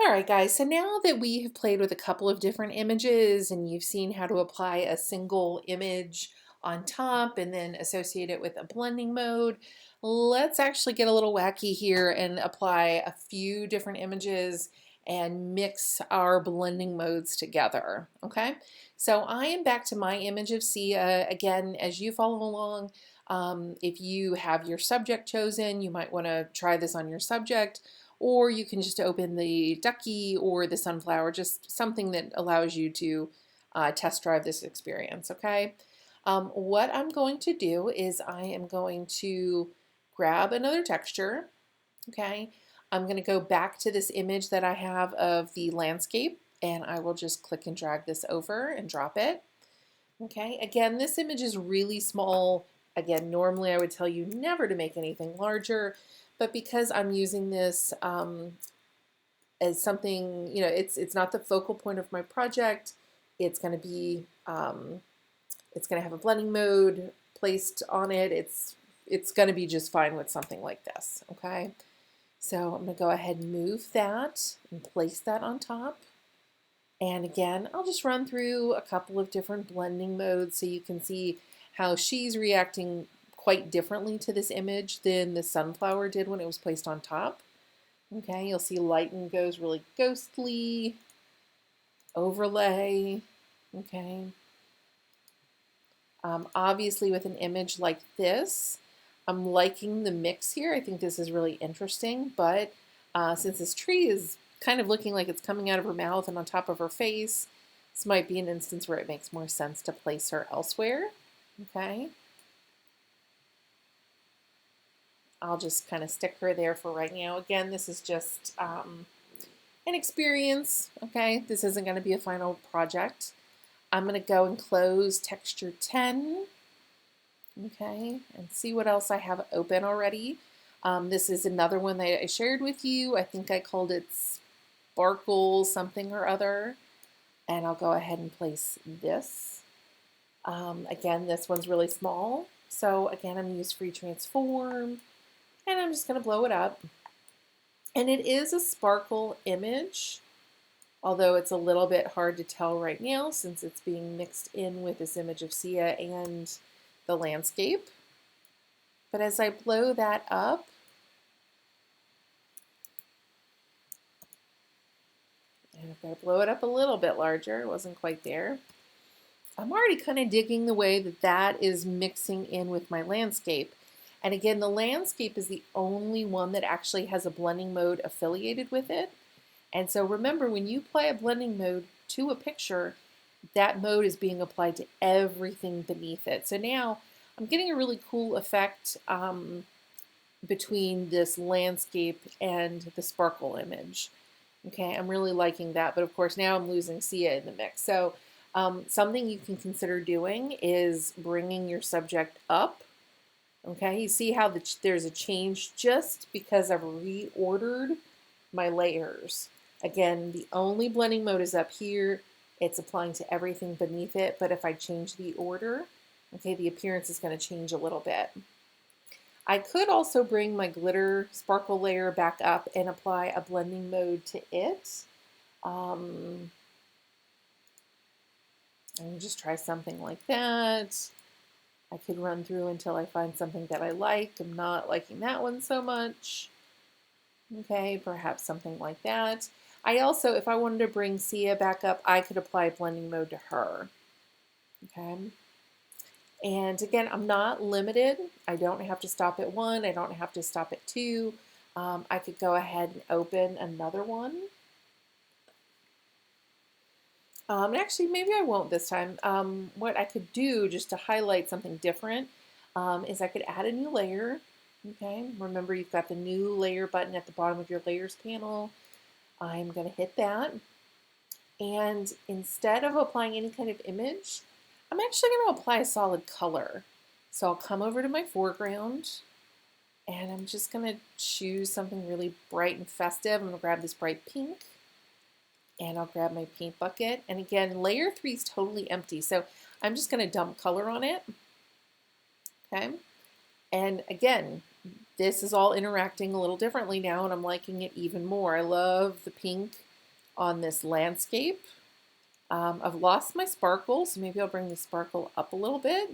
All right, guys, so now that we have played with a couple of different images and you've seen how to apply a single image on top and then associate it with a blending mode, let's actually get a little wacky here and apply a few different images and mix our blending modes together, okay? So I am back to my image of Sia. Again, as you follow along, if you have your subject chosen, you might want to try this on your subject, or you can just open the ducky or the sunflower, just something that allows you to test drive this experience, okay? What I'm going to do is I am going to grab another texture, okay? I'm going to go back to this image that I have of the landscape, and I will just click and drag this over and drop it. Okay, again, this image is really small. Again, normally I would tell you never to make anything larger, but because I'm using this as something, it's not the focal point of my project. It's going to be, it's going to have a blending mode placed on it. It's going to be just fine with something like this. Okay, so I'm going to go ahead and move that and place that on top. And again, I'll just run through a couple of different blending modes so you can see how she's reacting quite differently to this image than the sunflower did when it was placed on top. Okay, you'll see lighten goes really ghostly, overlay, okay. Obviously with an image like this, I'm liking the mix here. I think this is really interesting, but since this tree is kind of looking like it's coming out of her mouth and on top of her face, this might be an instance where it makes more sense to place her elsewhere, okay. I'll just kind of stick her there for right now. Again, this is just an experience, okay? This isn't going to be a final project. I'm going to go and close texture 10, okay, and see what else I have open already. This is another one that I shared with you. I think I called it Sparkle something or other, and I'll go ahead and place this. Again, this one's really small, so again, I'm going to use Free Transform, and I'm just going to blow it up. And it is a sparkle image, although it's a little bit hard to tell right now since it's being mixed in with this image of Sia and the landscape. But as I blow that up, and if I blow it up a little bit larger, it wasn't quite there, I'm already kind of digging the way that that is mixing in with my landscape. And again, the landscape is the only one that actually has a blending mode affiliated with it. And so remember, when you apply a blending mode to a picture, that mode is being applied to everything beneath it. So now I'm getting a really cool effect between this landscape and the sparkle image. Okay, I'm really liking that, but of course now I'm losing Sia in the mix. So something you can consider doing is bringing your subject up. Okay, you see how there's a change just because I've reordered my layers. Again, the only blending mode is up here. It's applying to everything beneath it, but if I change the order, okay, the appearance is going to change a little bit. I could also bring my glitter sparkle layer back up and apply a blending mode to it. And just try something like that. I could run through until I find something that I like. I'm not liking that one so much. Okay, perhaps something like that. I also, if I wanted to bring Sia back up, I could apply blending mode to her. Okay. And again, I'm not limited. I don't have to stop at 1. I don't have to stop at 2. I could go ahead and open another one. Actually, maybe I won't this time. What I could do just to highlight something different is I could add a new layer. Okay, remember you've got the new layer button at the bottom of your layers panel. I'm going to hit that. And instead of applying any kind of image, I'm actually going to apply a solid color. So I'll come over to my foreground and I'm just going to choose something really bright and festive. I'm going to grab this bright pink and I'll grab my paint bucket. And again, layer 3 is totally empty. So I'm just going to dump color on it. Okay. And again, this is all interacting a little differently now and I'm liking it even more. I love the pink on this landscape. I've lost my sparkle, so maybe I'll bring the sparkle up a little bit.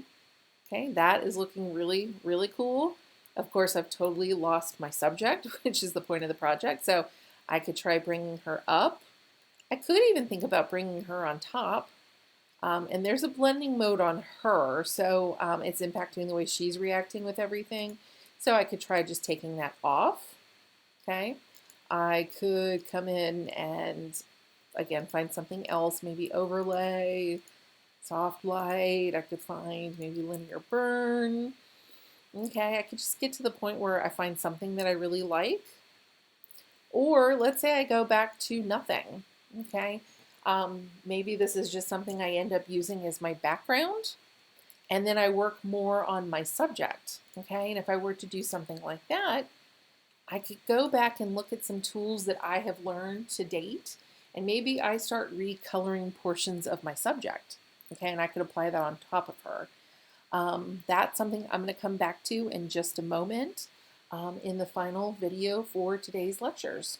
Okay, that is looking really, really cool. Of course, I've totally lost my subject, which is the point of the project. So I could try bringing her up. I could even think about bringing her on top. And there's a blending mode on her, so it's impacting the way she's reacting with everything. So I could try just taking that off. Okay, I could come in and again find something else, maybe overlay, soft light. I could find maybe linear burn. Okay, I could just get to the point where I find something that I really like. Or let's say I go back to nothing. Okay, maybe this is just something I end up using as my background, and then I work more on my subject. Okay, and if I were to do something like that, I could go back and look at some tools that I have learned to date, and maybe I start recoloring portions of my subject. Okay, and I could apply that on top of her. That's something I'm going to come back to in just a moment in the final video for today's lectures.